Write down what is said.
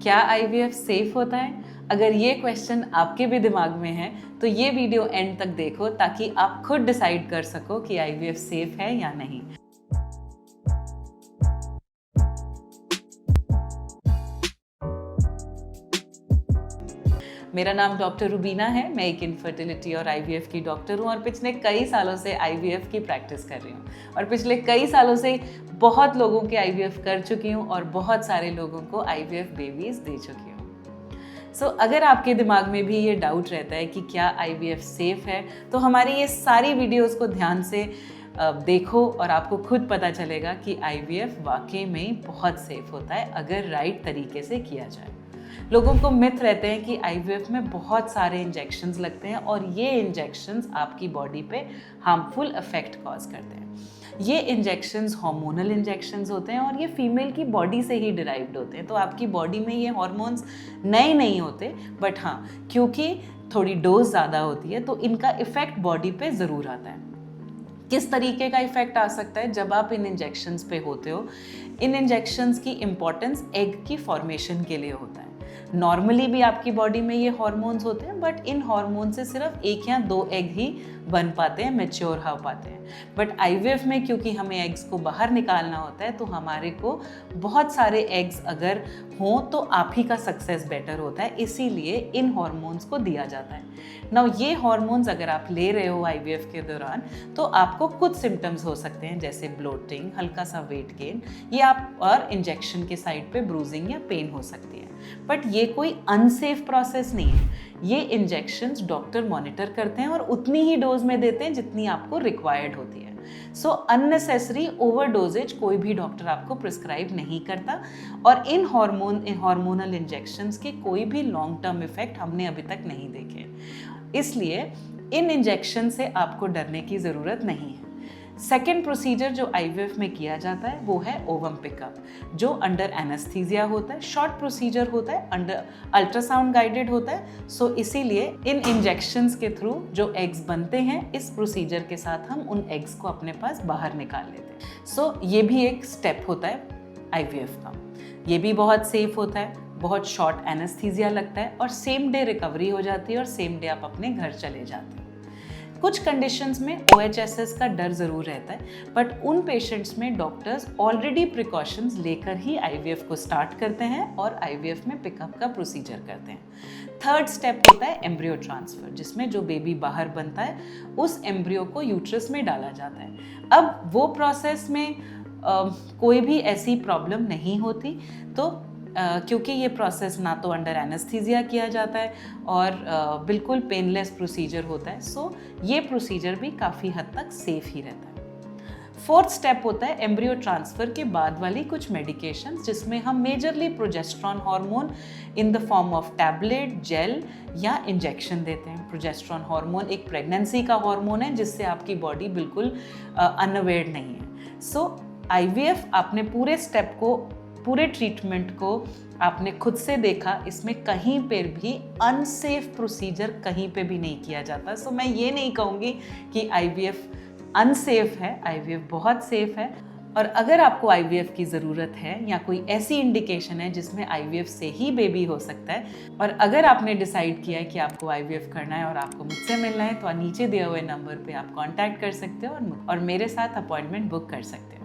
क्या IVF safe होता है? अगर ये क्वेश्चन आपके भी दिमाग में है तो ये वीडियो एंड तक देखो ताकि आप खुद डिसाइड कर सको कि आईवीएफ सेफ है या नहीं। मेरा नाम डॉक्टर रुबीना है। मैं एक इनफर्टिलिटी और आईवीएफ की डॉक्टर हूँ और पिछले कई सालों से आईवीएफ की प्रैक्टिस कर रही हूँ और पिछले कई सालों से बहुत लोगों के आईवीएफ कर चुकी हूँ और बहुत सारे लोगों को आईवीएफ बेबीज दे चुकी हूँ। अगर आपके दिमाग में भी ये डाउट रहता है कि क्या आईवीएफ सेफ है, तो हमारी ये सारी वीडियोस को ध्यान से देखो और आपको खुद पता चलेगा कि आईवीएफ वाकई में बहुत सेफ होता है अगर राइट तरीके से किया जाए। लोगों को मिथ रहते हैं कि आईवीएफ में बहुत सारे इंजेक्शंस लगते हैं और ये इंजेक्शंस आपकी बॉडी पे हार्मफुल इफेक्ट कॉज करते हैं। ये इंजेक्शंस हार्मोनल इंजेक्शंस होते हैं और ये फीमेल की बॉडी से ही डिराइव्ड होते हैं, तो आपकी बॉडी में ये हार्मोन्स नए नहीं होते, बट हाँ, क्योंकि थोड़ी डोज ज़्यादा होती है तो इनका इफेक्ट बॉडी पे ज़रूर आता है। किस तरीके का इफेक्ट आ सकता है जब आप इन इंजेक्शंस पे होते हो? इन इंजेक्शंस की इम्पॉर्टेंस एग की फॉर्मेशन के लिए होता है। नॉर्मली भी आपकी बॉडी में ये हार्मोन्स होते हैं, बट इन हार्मोन से सिर्फ 1 या 2 एग ही बन पाते हैं, मैच्योर हो पाते हैं। बट आईवीएफ में क्योंकि हमें एग्स को बाहर निकालना होता है तो हमारे को बहुत सारे एग्स अगर हों तो आप ही का सक्सेस बेटर होता है, इसीलिए इन हार्मोन्स को दिया जाता है। नाउ ये हार्मोन्स अगर आप ले रहे हो आईवीएफ के दौरान तो आपको कुछ सिम्टम्स हो सकते हैं, जैसे ब्लोटिंग, हल्का सा वेट गेन, ये आप और इंजेक्शन के साइड पे ब्रूजिंग या पेन हो सकती है। बट ये कोई अनसेफ प्रोसेस नहीं है। ये इंजेक्शंस डॉक्टर मॉनिटर करते हैं और उतनी ही डोज में देते हैं जितनी आपको रिक्वायर्ड होती है। अननेसेसरी ओवरडोजेज कोई भी डॉक्टर आपको प्रिस्क्राइब नहीं करता और इन हार्मोनल इंजेक्शंस के कोई भी लॉन्ग टर्म इफेक्ट हमने अभी तक नहीं देखे, इसलिए इन इंजेक्शन से आपको डरने की ज़रूरत नहीं है। सेकेंड प्रोसीजर जो आईवीएफ में किया जाता है वो है ओवम पिकअप, जो अंडर एनेस्थीसिया होता है, शॉर्ट प्रोसीजर होता है, अंडर अल्ट्रासाउंड गाइडेड होता है। इसीलिए इन इंजेक्शंस के थ्रू जो एग्स बनते हैं, इस प्रोसीजर के साथ हम उन एग्स को अपने पास बाहर निकाल लेते हैं। ये भी एक स्टेप होता है आईवीएफ का। ये भी बहुत सेफ होता है, बहुत शॉर्ट एनेस्थीसिया लगता है और सेम डे रिकवरी हो जाती है और सेम डे आप अपने घर चले जाते हैं। कुछ कंडीशंस में OHSS का डर ज़रूर रहता है, बट उन पेशेंट्स में डॉक्टर्स ऑलरेडी प्रिकॉशंस लेकर ही आईवीएफ को स्टार्ट करते हैं और आईवीएफ में पिकअप का प्रोसीजर करते हैं। थर्ड स्टेप होता है एम्ब्रियो ट्रांसफ़र, जिसमें जो बेबी बाहर बनता है उस एम्ब्रियो को यूट्रस में डाला जाता है। अब वो प्रोसेस में कोई भी ऐसी प्रॉब्लम नहीं होती, तो क्योंकि ये प्रोसेस ना तो अंडर एनेस्थीसिया किया जाता है और बिल्कुल पेनलेस प्रोसीजर होता है, ये प्रोसीजर भी काफ़ी हद तक सेफ ही रहता है। फोर्थ स्टेप होता है एम्ब्रियो ट्रांसफ़र के बाद वाली कुछ मेडिकेशंस, जिसमें हम majorly progesterone hormone in the form of tablet, gel या इंजेक्शन देते हैं। प्रोजेस्ट्रॉन हार्मोन एक प्रेगनेंसी का हार्मोन है जिससे आपकी बॉडी बिल्कुल अनअवेयर नहीं है। आईवीएफ आपने पूरे स्टेप को, पूरे ट्रीटमेंट को आपने खुद से देखा, इसमें कहीं पर भी अनसेफ प्रोसीजर कहीं पे भी नहीं किया जाता। मैं ये नहीं कहूँगी कि आईवीएफ अनसेफ है, आईवीएफ बहुत सेफ है। और अगर आपको आईवीएफ की ज़रूरत है या कोई ऐसी इंडिकेशन है जिसमें आईवीएफ से ही बेबी हो सकता है, और अगर आपने डिसाइड किया है कि आपको आईवीएफ करना है और आपको मुझसे मिलना है, तो नीचे दिए हुए नंबर पे आप कांटेक्ट कर सकते हो और मेरे साथ अपॉइंटमेंट बुक कर सकते हो।